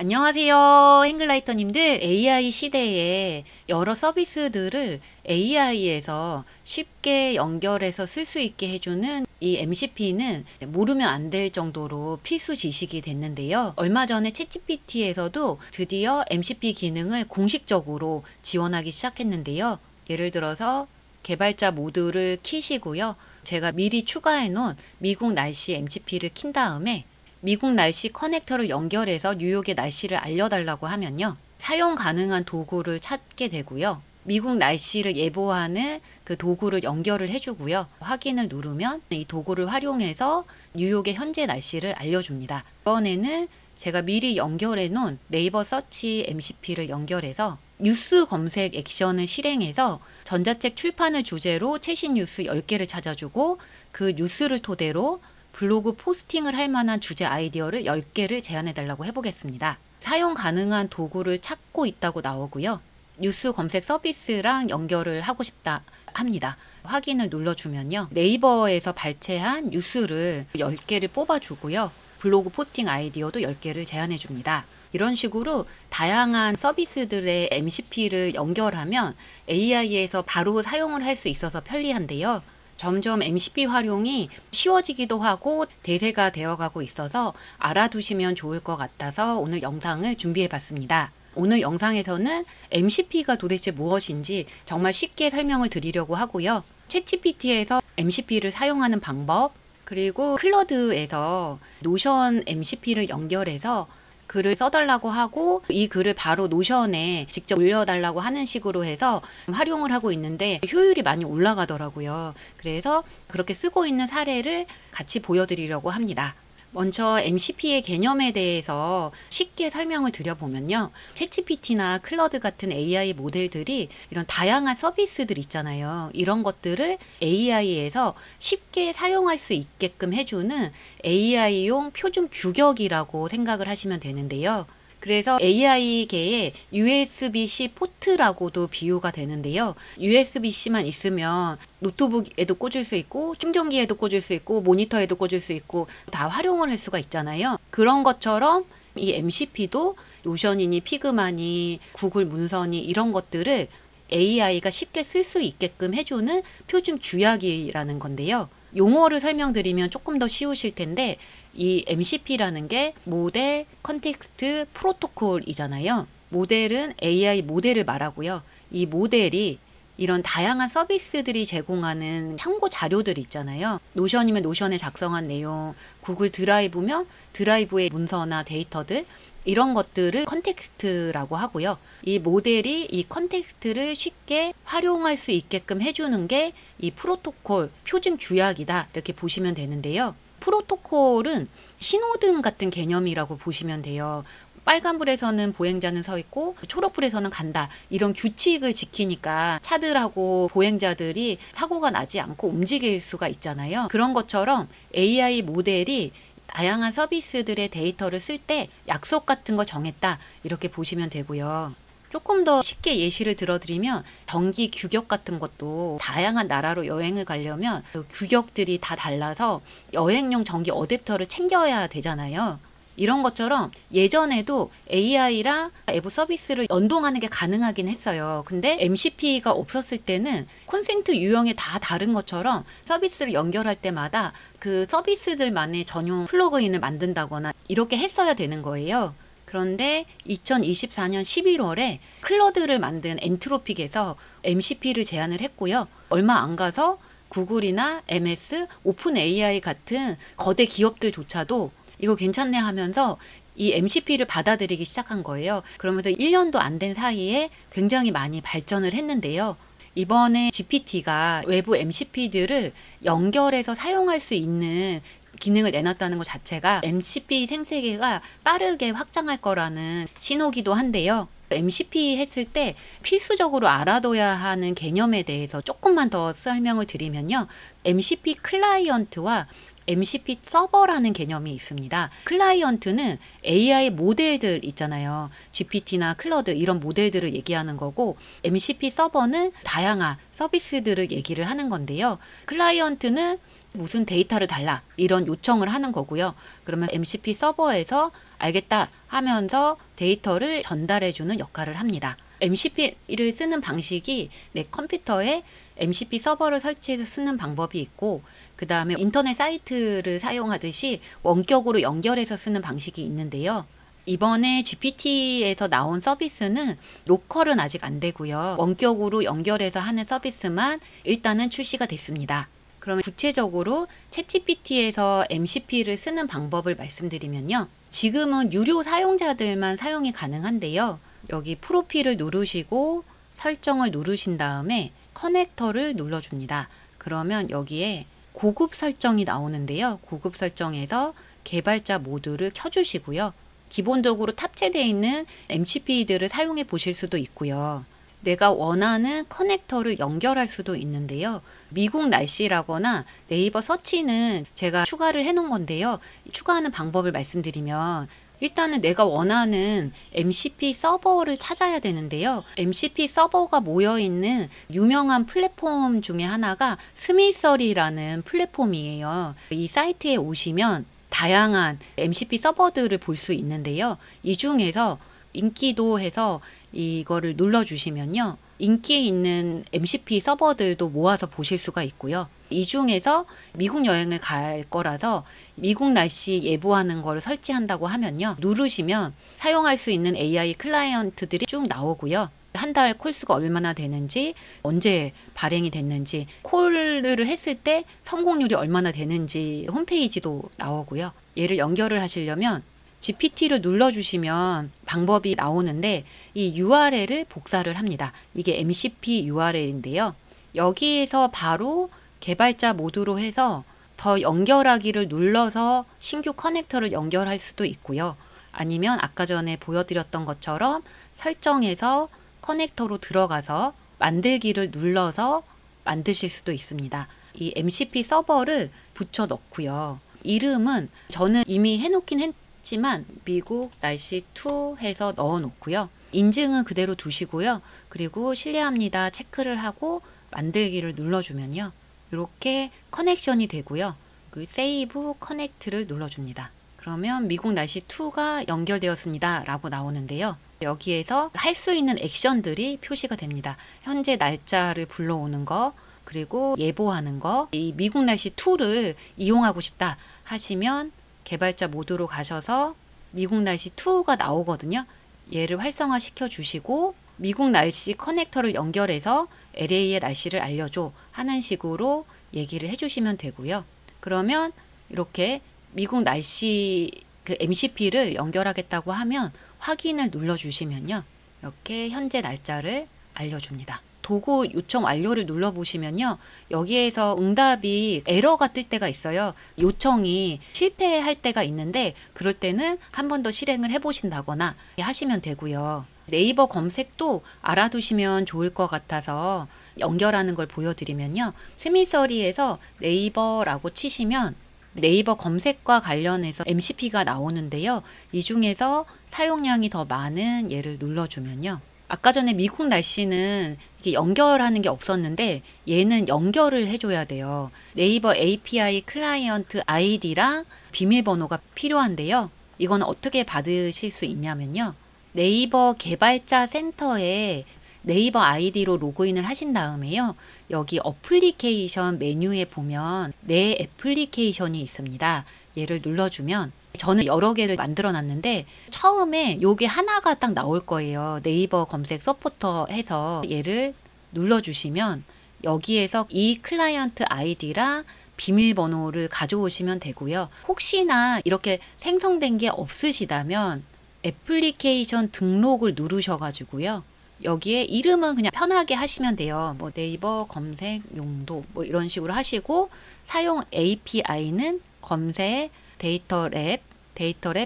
안녕하세요. 행글라이터님들. AI 시대에 여러 서비스들을 AI에서 쉽게 연결해서 쓸 수 있게 해주는 이 MCP는 모르면 안 될 정도로 필수 지식이 됐는데요. 얼마 전에 챗GPT에서도 드디어 MCP 기능을 공식적으로 지원하기 시작했는데요. 예를 들어서 개발자 모드를 키시고요. 제가 미리 추가해 놓은 미국 날씨 MCP를 킨 다음에 미국 날씨 커넥터를 연결해서 뉴욕의 날씨를 알려달라고 하면요. 사용 가능한 도구를 찾게 되고요. 미국 날씨를 예보하는 그 도구를 연결을 해주고요. 확인을 누르면 이 도구를 활용해서 뉴욕의 현재 날씨를 알려줍니다. 이번에는 제가 미리 연결해 놓은 네이버 서치 MCP를 연결해서 뉴스 검색 액션을 실행해서 전자책 출판을 주제로 최신 뉴스 10개를 찾아주고 그 뉴스를 토대로 블로그 포스팅을 할 만한 주제 아이디어를 10개를 제안해 달라고 해보겠습니다. 사용 가능한 도구를 찾고 있다고 나오고요. 뉴스 검색 서비스랑 연결을 하고 싶다 합니다. 확인을 눌러주면요. 네이버에서 발췌한 뉴스를 10개를 뽑아주고요. 블로그 포스팅 아이디어도 10개를 제안해 줍니다. 이런 식으로 다양한 서비스들의 MCP를 연결하면 AI에서 바로 사용을 할 수 있어서 편리한데요. 점점 MCP 활용이 쉬워지기도 하고 대세가 되어가고 있어서 알아두시면 좋을 것 같아서 오늘 영상을 준비해 봤습니다. 오늘 영상에서는 MCP가 도대체 무엇인지 정말 쉽게 설명을 드리려고 하고요. 챗GPT에서 MCP를 사용하는 방법, 그리고 클러드에서 노션 MCP를 연결해서 글을 써달라고 하고 이 글을 바로 노션에 직접 올려달라고 하는 식으로 해서 활용을 하고 있는데 효율이 많이 올라가더라고요. 그래서 그렇게 쓰고 있는 사례를 같이 보여드리려고 합니다. 먼저 MCP의 개념에 대해서 쉽게 설명을 드려보면요. 챗GPT나 클러드 같은 AI 모델들이 이런 다양한 서비스들 있잖아요. 이런 것들을 AI에서 쉽게 사용할 수 있게끔 해주는 AI용 표준 규격이라고 생각을 하시면 되는데요. 그래서 AI계의 USB-C 포트라고도 비유가 되는데요. USB-C만 있으면 노트북에도 꽂을 수 있고 충전기에도 꽂을 수 있고 모니터에도 꽂을 수 있고 다 활용을 할 수가 있잖아요. 그런 것처럼 이 MCP도 노션이니 피그마니 구글 문서니 이런 것들을 AI가 쉽게 쓸 수 있게끔 해주는 표준 규약이라는 건데요. 용어를 설명드리면 조금 더 쉬우실 텐데 이 MCP라는 게 모델, 컨텍스트, 프로토콜이잖아요. 모델은 AI 모델을 말하고요. 이 모델이 이런 다양한 서비스들이 제공하는 참고 자료들 있잖아요. 노션이면 노션에 작성한 내용, 구글 드라이브면 드라이브의 문서나 데이터들, 이런 것들을 컨텍스트라고 하고요. 이 모델이 이 컨텍스트를 쉽게 활용할 수 있게끔 해주는 게 이 프로토콜, 표준 규약이다 이렇게 보시면 되는데요. 프로토콜은 신호등 같은 개념이라고 보시면 돼요. 빨간불에서는 보행자는 서 있고 초록불에서는 간다. 이런 규칙을 지키니까 차들하고 보행자들이 사고가 나지 않고 움직일 수가 있잖아요. 그런 것처럼 AI 모델이 다양한 서비스들의 데이터를 쓸 때 약속 같은 거 정했다. 이렇게 보시면 되고요. 조금 더 쉽게 예시를 들어드리면 전기 규격 같은 것도 다양한 나라로 여행을 가려면 그 규격들이 다 달라서 여행용 전기 어댑터를 챙겨야 되잖아요. 이런 것처럼 예전에도 AI랑 앱 서비스를 연동하는 게 가능하긴 했어요. 근데 MCP가 없었을 때는 콘센트 유형이 다 다른 것처럼 서비스를 연결할 때마다 그 서비스들만의 전용 플러그인을 만든다거나 이렇게 했어야 되는 거예요. 그런데 2024년 11월에 클러드를 만든 엔트로픽에서 MCP를 제안을 했고요. 얼마 안 가서 구글이나 MS, 오픈 AI 같은 거대 기업들조차도 이거 괜찮네 하면서 이 MCP를 받아들이기 시작한 거예요. 그러면서 1년도 안 된 사이에 굉장히 많이 발전을 했는데요. 이번에 GPT가 외부 MCP들을 연결해서 사용할 수 있는 기능을 내놨다는 것 자체가 MCP 생태계가 빠르게 확장할 거라는 신호기도 한데요. MCP 했을 때 필수적으로 알아둬야 하는 개념에 대해서 조금만 더 설명을 드리면요. MCP 클라이언트와 MCP 서버라는 개념이 있습니다. 클라이언트는 AI 모델들 있잖아요. GPT나 클러드 이런 모델들을 얘기하는 거고 MCP 서버는 다양한 서비스들을 얘기를 하는 건데요. 클라이언트는 무슨 데이터를 달라 이런 요청을 하는 거고요. 그러면 MCP 서버에서 알겠다 하면서 데이터를 전달해주는 역할을 합니다. MCP를 쓰는 방식이 내 컴퓨터에 MCP 서버를 설치해서 쓰는 방법이 있고, 그 다음에 인터넷 사이트를 사용하듯이 원격으로 연결해서 쓰는 방식이 있는데요. 이번에 GPT에서 나온 서비스는 로컬은 아직 안 되고요. 원격으로 연결해서 하는 서비스만 일단은 출시가 됐습니다. 그러면 구체적으로 챗GPT에서 MCP를 쓰는 방법을 말씀드리면요. 지금은 유료 사용자들만 사용이 가능한데요. 여기 프로필을 누르시고 설정을 누르신 다음에 커넥터를 눌러줍니다. 그러면 여기에 고급 설정이 나오는데요. 고급 설정에서 개발자 모드를 켜주시고요. 기본적으로 탑재되어 있는 MCP들을 사용해 보실 수도 있고요. 내가 원하는 커넥터를 연결할 수도 있는데요. 미국 날씨라거나 네이버 서치는 제가 추가를 해 놓은 건데요. 추가하는 방법을 말씀드리면, 일단은 내가 원하는 MCP 서버를 찾아야 되는데요. MCP 서버가 모여있는 유명한 플랫폼 중에 하나가 스미서리라는 플랫폼이에요. 이 사이트에 오시면 다양한 MCP 서버들을 볼 수 있는데요. 이 중에서 인기도 해서 이거를 눌러주시면요. 인기 있는 MCP 서버들도 모아서 보실 수가 있고요. 이 중에서 미국 여행을 갈 거라서 미국 날씨 예보하는 걸 설치한다고 하면요. 누르시면 사용할 수 있는 AI 클라이언트들이 쭉 나오고요. 한 달 콜수가 얼마나 되는지, 언제 발행이 됐는지, 콜을 했을 때 성공률이 얼마나 되는지 홈페이지도 나오고요. 얘를 연결을 하시려면 GPT를 눌러주시면 방법이 나오는데, 이 URL을 복사를 합니다. 이게 MCP URL인데요. 여기에서 바로 개발자 모드로 해서 더 연결하기를 눌러서 신규 커넥터를 연결할 수도 있고요. 아니면 아까 전에 보여드렸던 것처럼 설정해서 커넥터로 들어가서 만들기를 눌러서 만드실 수도 있습니다. 이 MCP 서버를 붙여 넣고요. 이름은 저는 이미 해놓긴 했지만 미국 날씨 2 해서 넣어 놓고요. 인증은 그대로 두시고요. 그리고 신뢰합니다 체크를 하고 만들기를 눌러주면요. 이렇게 커넥션이 되고요. 그 세이브 커넥트를 눌러줍니다. 그러면 미국 날씨 2가 연결되었습니다 라고 나오는데요. 여기에서 할 수 있는 액션들이 표시가 됩니다. 현재 날짜를 불러오는 거, 그리고 예보하는 거. 이 미국 날씨 2를 이용하고 싶다 하시면 개발자 모드로 가셔서 미국 날씨 2가 나오거든요. 얘를 활성화 시켜 주시고 미국 날씨 커넥터를 연결해서 LA의 날씨를 알려줘 하는 식으로 얘기를 해주시면 되고요. 그러면 이렇게 미국 날씨 그 MCP를 연결하겠다고 하면 확인을 눌러주시면요. 이렇게 현재 날짜를 알려줍니다. 도구 요청 완료를 눌러보시면요. 여기에서 응답이 에러가 뜰 때가 있어요. 요청이 실패할 때가 있는데, 그럴 때는 한 번 더 실행을 해보신다거나 하시면 되고요. 네이버 검색도 알아두시면 좋을 것 같아서 연결하는 걸 보여드리면요. 스미서리에서 네이버라고 치시면 네이버 검색과 관련해서 MCP가 나오는데요. 이 중에서 사용량이 더 많은 얘를 눌러주면요. 아까 전에 미국 날씨는 이게 연결하는 게 없었는데 얘는 연결을 해줘야 돼요. 네이버 API 클라이언트 아이디랑 비밀번호가 필요한데요. 이건 어떻게 받으실 수 있냐면요. 네이버 개발자 센터에 네이버 아이디로 로그인을 하신 다음에요. 여기 어플리케이션 메뉴에 보면 내 애플리케이션이 있습니다. 얘를 눌러주면 저는 여러 개를 만들어 놨는데 처음에 요게 하나가 딱 나올 거예요. 네이버 검색 서포터 해서 얘를 눌러주시면 여기에서 이 클라이언트 아이디랑 비밀번호를 가져오시면 되고요. 혹시나 이렇게 생성된 게 없으시다면 애플리케이션 등록을 누르셔가지고요. 여기에 이름은 그냥 편하게 하시면 돼요. 뭐 네이버 검색 용도 뭐 이런 식으로 하시고, 사용 API는 검색, 데이터랩,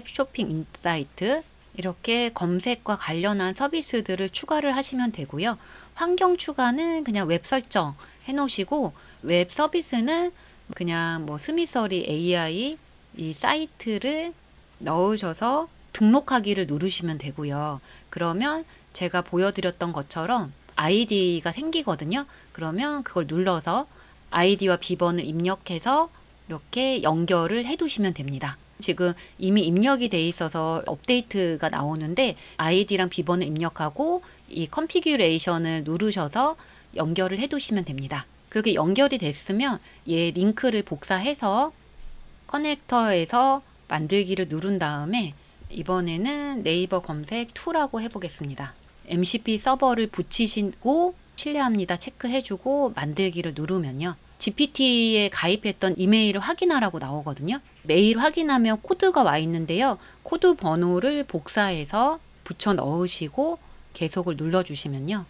쇼핑 인사이트, 이렇게 검색과 관련한 서비스들을 추가를 하시면 되고요. 환경 추가는 그냥 웹 설정 해 놓으시고, 웹 서비스는 그냥 뭐 스미서리 AI 이 사이트를 넣으셔서 등록하기를 누르시면 되고요. 그러면 제가 보여드렸던 것처럼 아이디가 생기거든요. 그러면 그걸 눌러서 아이디와 비번을 입력해서 이렇게 연결을 해 두시면 됩니다. 지금 이미 입력이 돼 있어서 업데이트가 나오는데 아이디랑 비번을 입력하고 이 컨피규레이션을 누르셔서 연결을 해 두시면 됩니다. 그렇게 연결이 됐으면 얘 링크를 복사해서 커넥터에서 만들기를 누른 다음에 이번에는 네이버 검색 툴라고 해보겠습니다. MCP 서버를 붙이시고 실례합니다 체크해주고 만들기를 누르면요. GPT에 가입했던 이메일을 확인하라고 나오거든요. 메일 확인하면 코드가 와 있는데요. 코드 번호를 복사해서 붙여 넣으시고 계속을 눌러주시면요.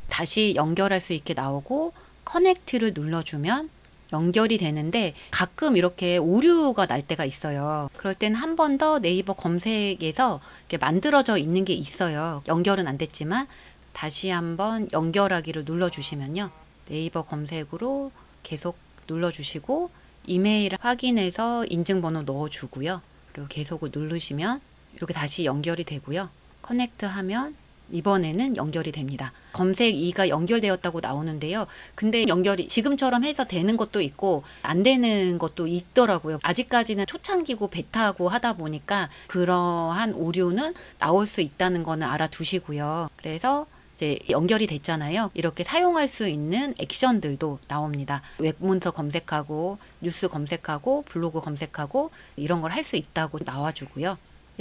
다시 연결할 수 있게 나오고 커넥트를 눌러주면 연결이 되는데 가끔 이렇게 오류가 날 때가 있어요. 그럴 땐 한 번 더 네이버 검색에서 이렇게 만들어져 있는 게 있어요. 연결은 안 됐지만 다시 한번 연결하기를 눌러주시면요. 네이버 검색으로 계속 눌러주시고 이메일 확인해서 인증번호 넣어주고요. 그리고 계속을 누르시면 이렇게 다시 연결이 되고요. 커넥트 하면 이번에는 연결이 됩니다. 검색 2가 연결되었다고 나오는데요. 근데 연결이 지금처럼 해서 되는 것도 있고 안 되는 것도 있더라고요. 아직까지는 초창기고 베타고 하다 보니까 그러한 오류는 나올 수 있다는 거는 알아두시고요. 그래서 이제 연결이 됐잖아요. 이렇게 사용할 수 있는 액션들도 나옵니다. 웹문서 검색하고 뉴스 검색하고 블로그 검색하고 이런 걸 할 수 있다고 나와주고요.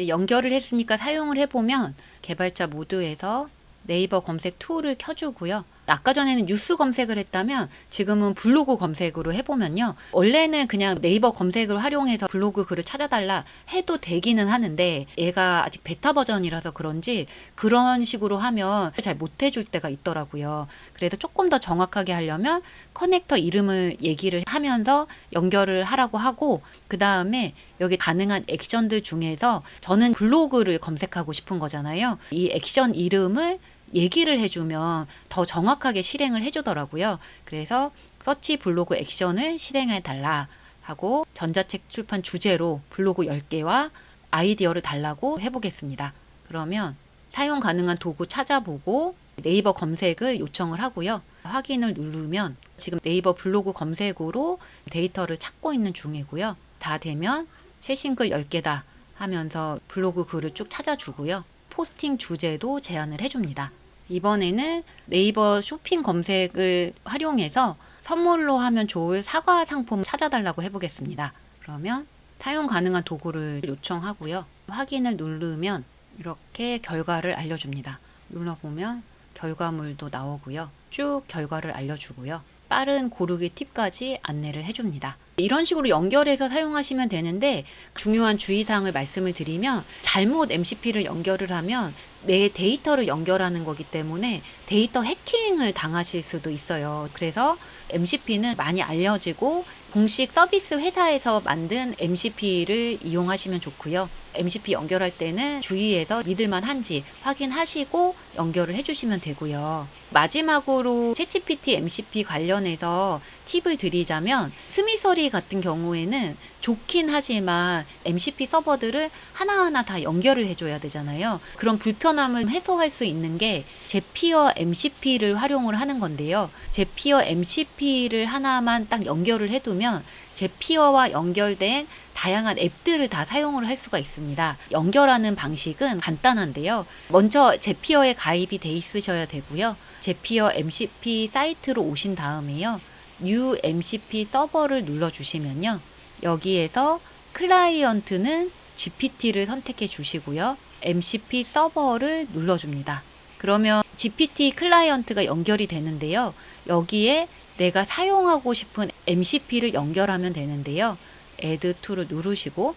연결을 했으니까 사용을 해보면 개발자 모드에서 네이버 검색 툴을 켜주고요. 아까 전에는 뉴스 검색을 했다면 지금은 블로그 검색으로 해보면요. 원래는 그냥 네이버 검색을 활용해서 블로그 글을 찾아달라 해도 되기는 하는데 얘가 아직 베타 버전이라서 그런지 그런 식으로 하면 잘 못해줄 때가 있더라고요. 그래서 조금 더 정확하게 하려면 커넥터 이름을 얘기를 하면서 연결을 하라고 하고 그 다음에 여기 가능한 액션들 중에서 저는 블로그를 검색하고 싶은 거잖아요. 이 액션 이름을 얘기를 해주면 더 정확하게 실행을 해주더라고요. 그래서 서치 블로그 액션을 실행해 달라 하고 전자책 출판 주제로 블로그 10개와 아이디어를 달라고 해보겠습니다. 그러면 사용 가능한 도구 찾아보고 네이버 검색을 요청을 하고요. 확인을 누르면 지금 네이버 블로그 검색으로 데이터를 찾고 있는 중이고요. 다 되면 최신 글 10개다 하면서 블로그 글을 쭉 찾아주고요. 포스팅 주제도 제안을 해줍니다. 이번에는 네이버 쇼핑 검색을 활용해서 선물로 하면 좋을 사과 상품 찾아달라고 해보겠습니다. 그러면 사용 가능한 도구를 요청하고요. 확인을 누르면 이렇게 결과를 알려줍니다. 눌러보면 결과물도 나오고요. 쭉 결과를 알려주고요. 빠른 고르기 팁까지 안내를 해줍니다. 이런 식으로 연결해서 사용하시면 되는데 중요한 주의사항을 말씀을 드리면 잘못 MCP를 연결을 하면 내 데이터를 연결하는 거기 때문에 데이터 해킹을 당하실 수도 있어요. 그래서 MCP는 많이 알려지고 공식 서비스 회사에서 만든 MCP를 이용하시면 좋고요. MCP 연결할 때는 주의해서 믿을만한지 확인하시고 연결을 해주시면 되고요. 마지막으로 챗GPT MCP 관련해서 팁을 드리자면 스미서리 같은 경우에는 좋긴 하지만 MCP 서버들을 하나하나 다 연결을 해줘야 되잖아요. 그런 불편함을 해소할 수 있는 게 제피어 MCP를 활용을 하는 건데요. 제피어 MCP를 하나만 딱 연결을 해두면 제피어와 연결된 다양한 앱들을 다 사용을 할 수가 있습니다. 연결하는 방식은 간단한데요. 먼저 제피어에 가입이 돼 있으셔야 되고요. 제피어 MCP 사이트로 오신 다음에요. New MCP 서버를 눌러주시면요. 여기에서 클라이언트는 GPT를 선택해 주시고요. MCP 서버를 눌러줍니다. 그러면 GPT 클라이언트가 연결이 되는데요. 여기에 내가 사용하고 싶은 MCP를 연결하면 되는데요. Add to를 누르시고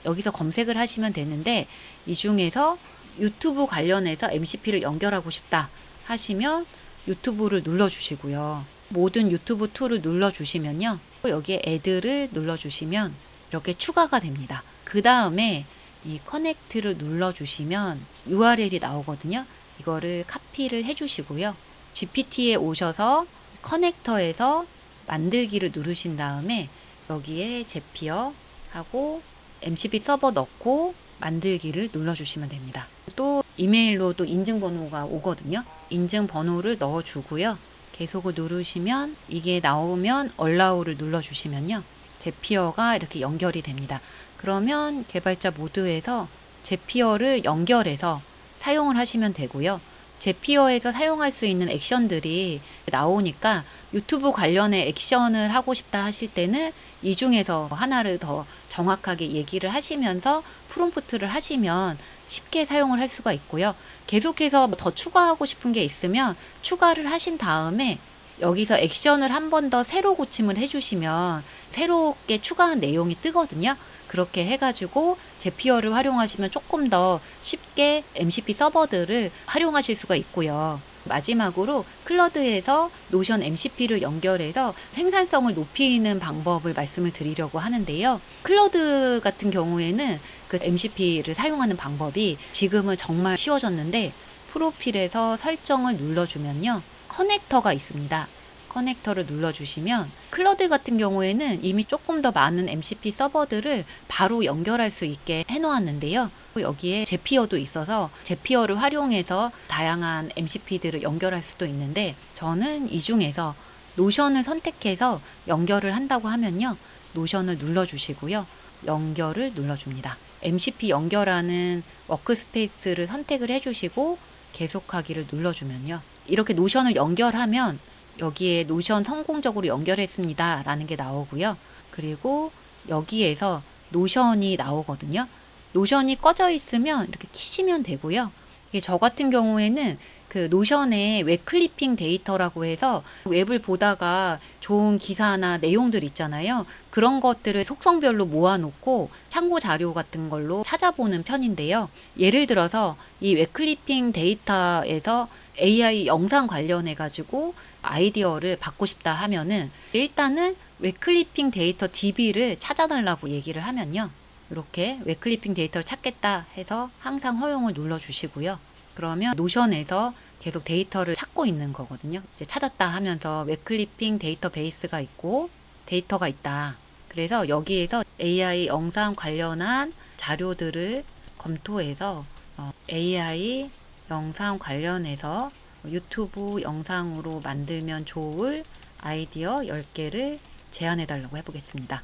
여기서 검색을 하시면 되는데 이 중에서 유튜브 관련해서 MCP를 연결하고 싶다 하시면 유튜브를 눌러주시고요. 모든 유튜브 툴을 눌러주시면요. 여기에 Add를 눌러주시면 이렇게 추가가 됩니다. 그 다음에 이 커넥트를 눌러주시면 URL이 나오거든요. 이거를 카피를 해주시고요. GPT에 오셔서 커넥터에서 만들기를 누르신 다음에 여기에 제피어 하고 MCP 서버 넣고 만들기를 눌러주시면 됩니다. 또 이메일로 또 인증번호가 오거든요. 인증번호를 넣어주고요. 계속을 누르시면 이게 나오면 Allow를 눌러주시면요. 제피어가 이렇게 연결이 됩니다. 그러면 개발자 모드에서 제피어를 연결해서 사용을 하시면 되고요. 제피어에서 사용할 수 있는 액션들이 나오니까 유튜브 관련의 액션을 하고 싶다 하실 때는 이 중에서 하나를 더 정확하게 얘기를 하시면서 프롬프트를 하시면 쉽게 사용을 할 수가 있고요. 계속해서 더 추가하고 싶은 게 있으면 추가를 하신 다음에 여기서 액션을 한 번 더 새로 고침을 해주시면 새롭게 추가한 내용이 뜨거든요. 그렇게 해가지고 제피어를 활용하시면 조금 더 쉽게 MCP 서버들을 활용하실 수가 있고요. 마지막으로 클러드에서 노션 MCP를 연결해서 생산성을 높이는 방법을 말씀을 드리려고 하는데요. 클러드 같은 경우에는 그 MCP를 사용하는 방법이 지금은 정말 쉬워졌는데, 프로필에서 설정을 눌러주면요, 커넥터가 있습니다. 커넥터를 눌러주시면 클러드 같은 경우에는 이미 조금 더 많은 MCP 서버들을 바로 연결할 수 있게 해놓았는데요. 여기에 제피어도 있어서 제피어를 활용해서 다양한 MCP들을 연결할 수도 있는데, 저는 이 중에서 노션을 선택해서 연결을 한다고 하면요, 노션을 눌러주시고요, 연결을 눌러줍니다. MCP 연결하는 워크스페이스를 선택을 해주시고 계속하기를 눌러주면요, 이렇게 노션을 연결하면 여기에 노션 성공적으로 연결했습니다 라는 게 나오고요. 그리고 여기에서 노션이 나오거든요. 노션이 꺼져 있으면 이렇게 키시면 되고요. 이게 저 같은 경우에는 그 노션의 웹 클리핑 데이터라고 해서 웹을 보다가 좋은 기사나 내용들 있잖아요. 그런 것들을 속성별로 모아놓고 참고 자료 같은 걸로 찾아보는 편인데요. 예를 들어서 이 웹 클리핑 데이터에서 AI 영상 관련해 가지고 아이디어를 받고 싶다 하면은 일단은 웹클리핑 데이터 DB를 찾아달라고 얘기를 하면요, 이렇게 웹클리핑 데이터를 찾겠다 해서 항상 허용을 눌러 주시고요. 그러면 노션에서 계속 데이터를 찾고 있는 거거든요. 이제 찾았다 하면서 웹클리핑 데이터베이스가 있고 데이터가 있다. 그래서 여기에서 AI 영상 관련한 자료들을 검토해서 AI 영상 관련해서 유튜브 영상으로 만들면 좋을 아이디어 10개를 제안해 달라고 해보겠습니다.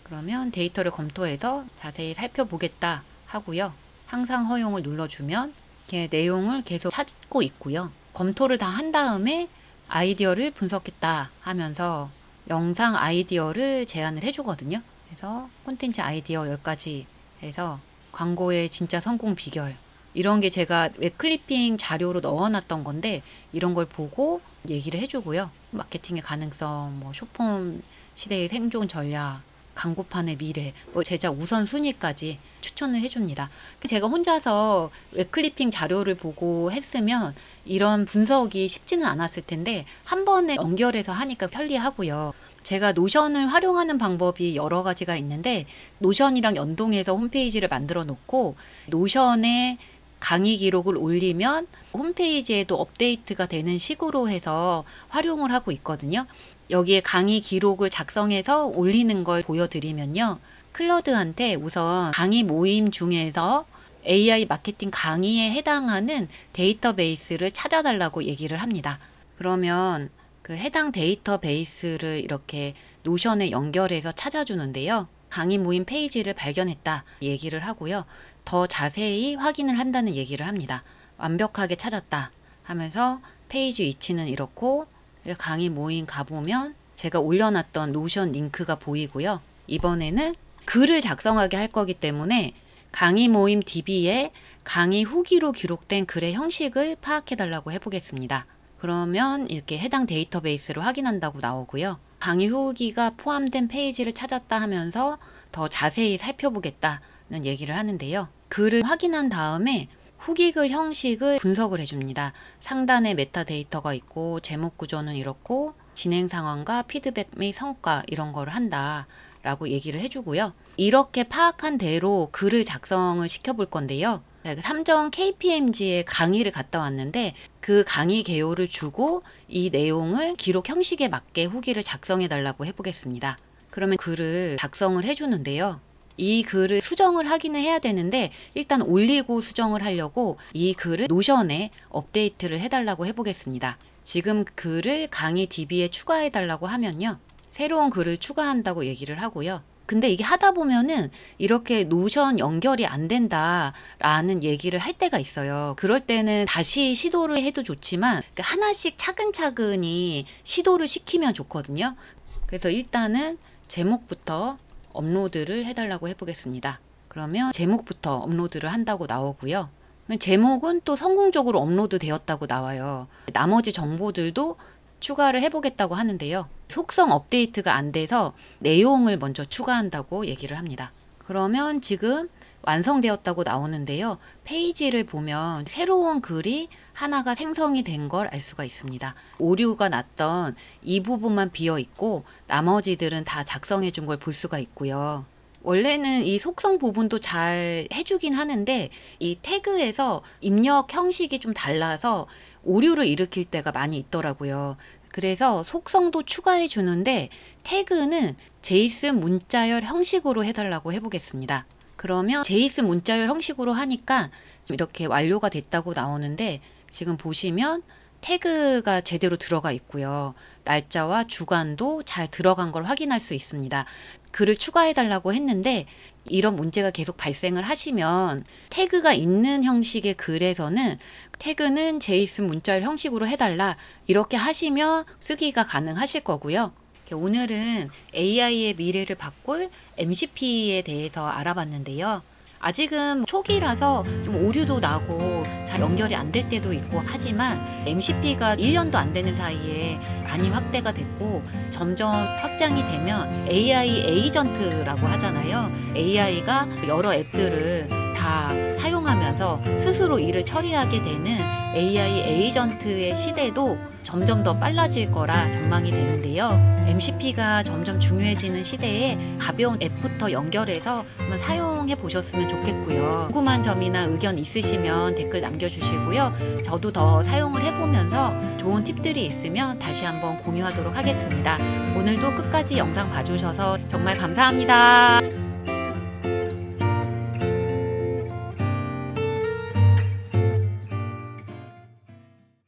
그러면 데이터를 검토해서 자세히 살펴보겠다 하고요. 항상 허용을 눌러주면 이렇게 내용을 계속 찾고 있고요. 검토를 다 한 다음에 아이디어를 분석했다 하면서 영상 아이디어를 제안을 해주거든요. 그래서 콘텐츠 아이디어 10가지 해서 광고의 진짜 성공 비결, 이런 게 제가 웹클리핑 자료로 넣어놨던 건데 이런 걸 보고 얘기를 해주고요. 마케팅의 가능성, 뭐 쇼폼 시대의 생존 전략, 광고판의 미래, 뭐 제작 우선순위까지 추천을 해줍니다. 제가 혼자서 웹클리핑 자료를 보고 했으면 이런 분석이 쉽지는 않았을 텐데 한 번에 연결해서 하니까 편리하고요. 제가 노션을 활용하는 방법이 여러 가지가 있는데, 노션이랑 연동해서 홈페이지를 만들어 놓고 노션에 강의 기록을 올리면 홈페이지에도 업데이트가 되는 식으로 해서 활용을 하고 있거든요. 여기에 강의 기록을 작성해서 올리는 걸 보여드리면요, 클러드한테 우선 강의 모임 중에서 AI 마케팅 강의에 해당하는 데이터베이스를 찾아달라고 얘기를 합니다. 그러면 그 해당 데이터베이스를 이렇게 노션에 연결해서 찾아주는데요, 강의 모임 페이지를 발견했다 얘기를 하고요, 더 자세히 확인을 한다는 얘기를 합니다. 완벽하게 찾았다 하면서 페이지 위치는 이렇고, 강의 모임 가보면 제가 올려놨던 노션 링크가 보이고요. 이번에는 글을 작성하게 할 거기 때문에 강의 모임 DB에 강의 후기로 기록된 글의 형식을 파악해 달라고 해보겠습니다. 그러면 이렇게 해당 데이터베이스를 확인한다고 나오고요. 강의 후기가 포함된 페이지를 찾았다 하면서 더 자세히 살펴보겠다는 얘기를 하는데요. 글을 확인한 다음에 후기글 형식을 분석을 해줍니다. 상단에 메타데이터가 있고 제목 구조는 이렇고 진행 상황과 피드백 및 성과 이런 거를 한다 라고 얘기를 해주고요. 이렇게 파악한 대로 글을 작성을 시켜볼 건데요. 삼정 KPMG에 강의를 갔다 왔는데 그 강의 개요를 주고 이 내용을 기록 형식에 맞게 후기를 작성해 달라고 해보겠습니다. 그러면 글을 작성을 해주는데요. 이 글을 수정을 하기는 해야 되는데 일단 올리고 수정을 하려고 이 글을 노션에 업데이트를 해달라고 해보겠습니다. 지금 글을 강의 DB에 추가해 달라고 하면요, 새로운 글을 추가한다고 얘기를 하고요. 근데 이게 하다 보면은 이렇게 노션 연결이 안 된다라는 얘기를 할 때가 있어요. 그럴 때는 다시 시도를 해도 좋지만 하나씩 차근차근히 시도를 시키면 좋거든요. 그래서 일단은 제목부터 업로드를 해달라고 해보겠습니다. 그러면 제목부터 업로드를 한다고 나오고요. 제목은 또 성공적으로 업로드 되었다고 나와요. 나머지 정보들도 추가를 해보겠다고 하는데요. 속성 업데이트가 안 돼서 내용을 먼저 추가한다고 얘기를 합니다. 그러면 지금 완성되었다고 나오는데요. 페이지를 보면 새로운 글이 하나가 생성이 된 걸 알 수가 있습니다. 오류가 났던 이 부분만 비어 있고 나머지들은 다 작성해 준 걸 볼 수가 있고요. 원래는 이 속성 부분도 잘 해주긴 하는데 이 태그에서 입력 형식이 좀 달라서 오류를 일으킬 때가 많이 있더라고요. 그래서 속성도 추가해 주는데 태그는 제이슨 문자열 형식으로 해달라고 해보겠습니다. 그러면 제이슨 문자열 형식으로 하니까 이렇게 완료가 됐다고 나오는데 지금 보시면 태그가 제대로 들어가 있고요. 날짜와 주간도 잘 들어간 걸 확인할 수 있습니다. 글을 추가해 달라고 했는데 이런 문제가 계속 발생을 하시면 태그가 있는 형식의 글에서는 태그는 제이슨 문자열 형식으로 해달라 이렇게 하시면 쓰기가 가능하실 거고요. 오늘은 AI의 미래를 바꿀 MCP에 대해서 알아봤는데요. 아직은 초기라서 좀 오류도 나고 잘 연결이 안 될 때도 있고 하지만 MCP가 1년도 안 되는 사이에 많이 확대가 됐고 점점 확장이 되면 AI 에이전트라고 하잖아요. AI가 여러 앱들을 다 사용하면서 스스로 일을 처리하게 되는 AI 에이전트의 시대도 점점 더 빨라질 거라 전망이 되는데요. MCP가 점점 중요해지는 시대에 가벼운 앱부터 연결해서 한번 사용해 보셨으면 좋겠고요. 궁금한 점이나 의견 있으시면 댓글 남겨주시고요. 저도 더 사용을 해보면서 좋은 팁들이 있으면 다시 한번 공유하도록 하겠습니다. 오늘도 끝까지 영상 봐주셔서 정말 감사합니다.